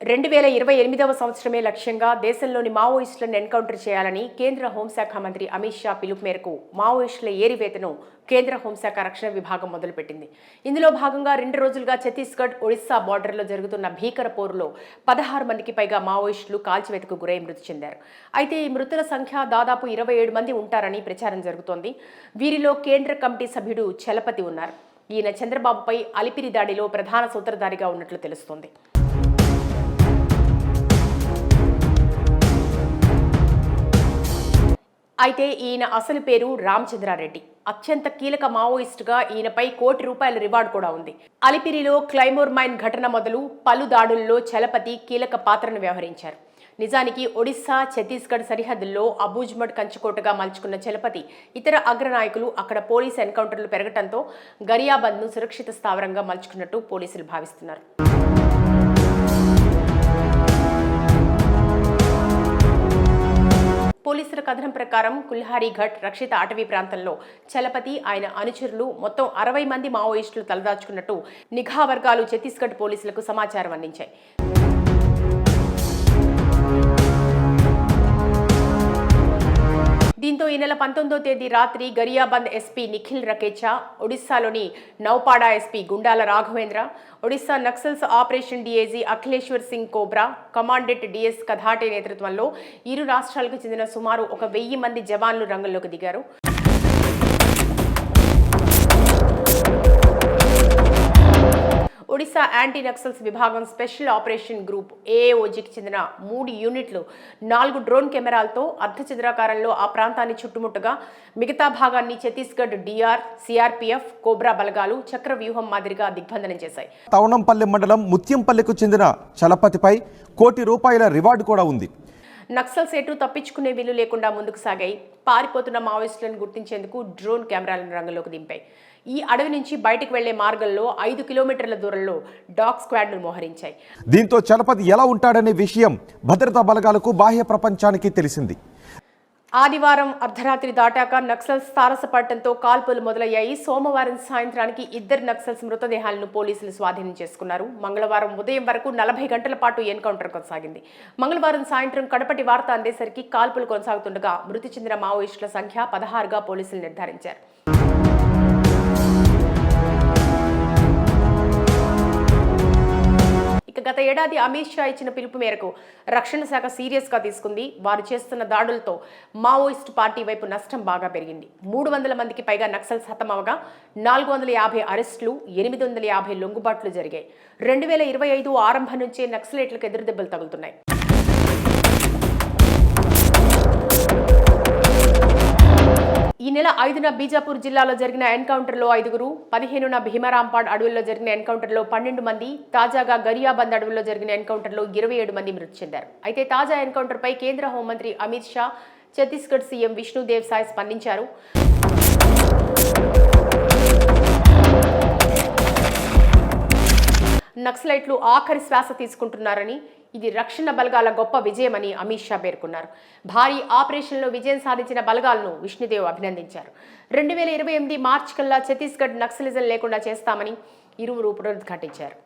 2028వ సంవత్సరమే లక్ష్యంగా దేశంలోని మావోయిస్టులను ఎన్కౌంటర్ చేయాలని కేంద్ర హోంశాఖ మంత్రి అమిత్ షా పిలుపు మేరకు మావోయిస్టుల ఏరివేతను కేంద్ర హోంశాఖ రక్షణ విభాగం మొదలుపెట్టింది. ఇందులో భాగంగా 2 రోజులుగా ఛత్తీస్గఢ్, ఒడిశా బార్డర్లో జరుగుతున్న భీకర పోరులో 16 మందికి పైగా మావోయిస్టులు కాల్చివేతకు గురై మృతి చెందారు. అయితే ఈ మృతుల సంఖ్య దాదాపు 27 మంది ఉంటారని ప్రచారం జరుగుతోంది. వీరిలో కేంద్ర కమిటీ సభ్యుడు చలపతి ఉన్నారు. ఈయన చంద్రబాబుపై అలిపిరి దాడిలో ప్రధాన సూత్రధారిగా ఉన్నట్లు తెలుస్తోంది. అయితే ఈయన అసలు పేరు రామచంద్రారెడ్డి. అత్యంత కీలక మావోయిస్టుగా ఈయనపై ₹1 కోటి రివార్డు కూడా ఉంది. అలిపిరిలో క్లైమోర్ మైన్ ఘటన మొదలు పలు దాడుల్లో చలపతి కీలక పాత్రను వ్యవహరించారు. నిజానికి ఒడిశా, ఛత్తీస్గఢ్ సరిహద్దుల్లో అబూజ్మడ్ కంచుకోటగా మలుచుకున్న చలపతి ఇతర అగ్రనాయకులు అక్కడ పోలీసు ఎన్కౌంటర్లు పెరగడంతో గరియాబంద్ను సురక్షిత స్థావరంగా మలుచుకున్నట్టు పోలీసులు భావిస్తున్నారు. పోలీసుల కథనం ప్రకారం కుల్హారీ ఘట్ రక్షిత అటవీ ప్రాంతంలో చలపతి, ఆయన అనుచరులు మొత్తం 60 మంది మావోయిస్టులు తలదాచుకున్నట్టు నిఘా వర్గాలు ఛత్తీస్గఢ్ పోలీసులకు సమాచారం అందించాయి. దీంతో ఈ నెల 19వ తేదీ రాత్రి గరియాబంద్ ఎస్పీ నిఖిల్ రకేచా, ఒడిశాలోని Naupada SP Gundala Raghavendra, Odisha Naxals operation DIG Akhileshwar Singh cobra, commandant DS Kathate నేతృత్వంలో ఇరు రాష్ట్రాలకు చెందిన సుమారు 1000 మంది జవాన్లు రంగంలోకి దిగారు. ఒడిశా యాంటీ నక్సల్స్ విభాగం స్పెషల్ ఆపరేషన్ గ్రూప్ ఏఏఓజీకి చెందిన 3 యూనిట్లు 4 డ్రోన్ కెమెరాలతో అర్ధచంద్రాకారంలో ఆ ప్రాంతాన్ని చుట్టుముట్టగా మిగతా భాగాన్ని ఛత్తీస్గఢ్ డిఆర్, సిఆర్పీఎఫ్, కోబ్రా బలగాలు చక్ర వ్యూహం మాదిరిగా దిగ్బంధనం చేశాయి. తవనంపల్లి మండలం ముత్యంపల్లికు చెందిన చలపతిపై ₹1 కోటి రివార్డు కూడా ఉంది. నక్సల్స్ ఎటు తప్పించుకునే వీలు లేకుండా ముందుకు సాగాయి. పారిపోతున్న మావోయిస్టులను గుర్తించేందుకు డ్రోన్ కెమెరాలను రంగంలోకి దింపాయి. ఈ అడవి నుంచి బయటకు వెళ్లే మార్గంలో 5 కిలోమీటర్ల దూరంలో డాగ్ స్క్వాడ్ను మోహరించాయి. దీంతో చలపతి ఎలా ఉంటాడనే విషయం భద్రతా బలగాలకు బాహ్య ప్రపంచానికి తెలిసింది. ఆదివారం అర్ధరాత్రి దాటాక నక్సల్స్ తారసపడటంతో కాల్పులు మొదలయ్యాయి. సోమవారం సాయంత్రానికి 2 నక్సల్స్ మృతదేహాలను పోలీసులు స్వాధీనం చేసుకున్నారు. మంగళవారం ఉదయం వరకు 40 గంటల పాటు ఎన్కౌంటర్ కొనసాగింది. మంగళవారం సాయంత్రం కడపటి వార్త అందేసరికి కాల్పులు కొనసాగుతుండగా మృతి చెందిన మావోయిస్టుల సంఖ్య 16గా పోలీసులు నిర్ధారించారు. గత ఏడాది అమిత్ షా ఇచ్చిన పిలుపు మేరకు రక్షణ శాఖ సీరియస్గా తీసుకుంది. వారు చేస్తున్న దాడులతో మావోయిస్టు పార్టీ వైపు నష్టం బాగా పెరిగింది. 300 మందికి పైగా నక్సల్స్ హతమవగా 450 అరెస్టులు, 850 లొంగుబాట్లు జరిగాయి. 2025 ఆరంభం నుంచే నక్సలైట్లకు ఎదురుదెబ్బలు తగులుతున్నాయి. ఈ నెల 5న బీజాపూర్ జిల్లాలో జరిగిన ఎన్కౌంటర్లో 5, 15న భీమరాంపాడ్ అడవుల్లో జరిగిన ఎన్కౌంటర్లో 12 మంది, తాజాగా గరియాబంద్ అడవుల్లో జరిగిన ఎన్కౌంటర్లో 27 మంది మృతి చెందారు. అయితే తాజా ఎన్కౌంటర్పై కేంద్ర హోంమంత్రి అమిత్ షా, ఛత్తీస్గఢ్ సీఎం విష్ణుదేవ్ సాయ్ స్పందించారు. నక్సలైట్లు ఆఖరి శ్వాస తీసుకుంటున్నారని, ఇది రక్షణ బలగాల గొప్ప విజయమని అమిత్ షా పేర్కొన్నారు. భారీ ఆపరేషన్లో విజయం సాధించిన బలగాలను విష్ణుదేవ్ అభినందించారు. 2028 మార్చి కల్లా ఛత్తీస్గఢ్ నక్సలిజం లేకుండా చేస్తామని ఇరువురు పునరుద్ఘాటించారు.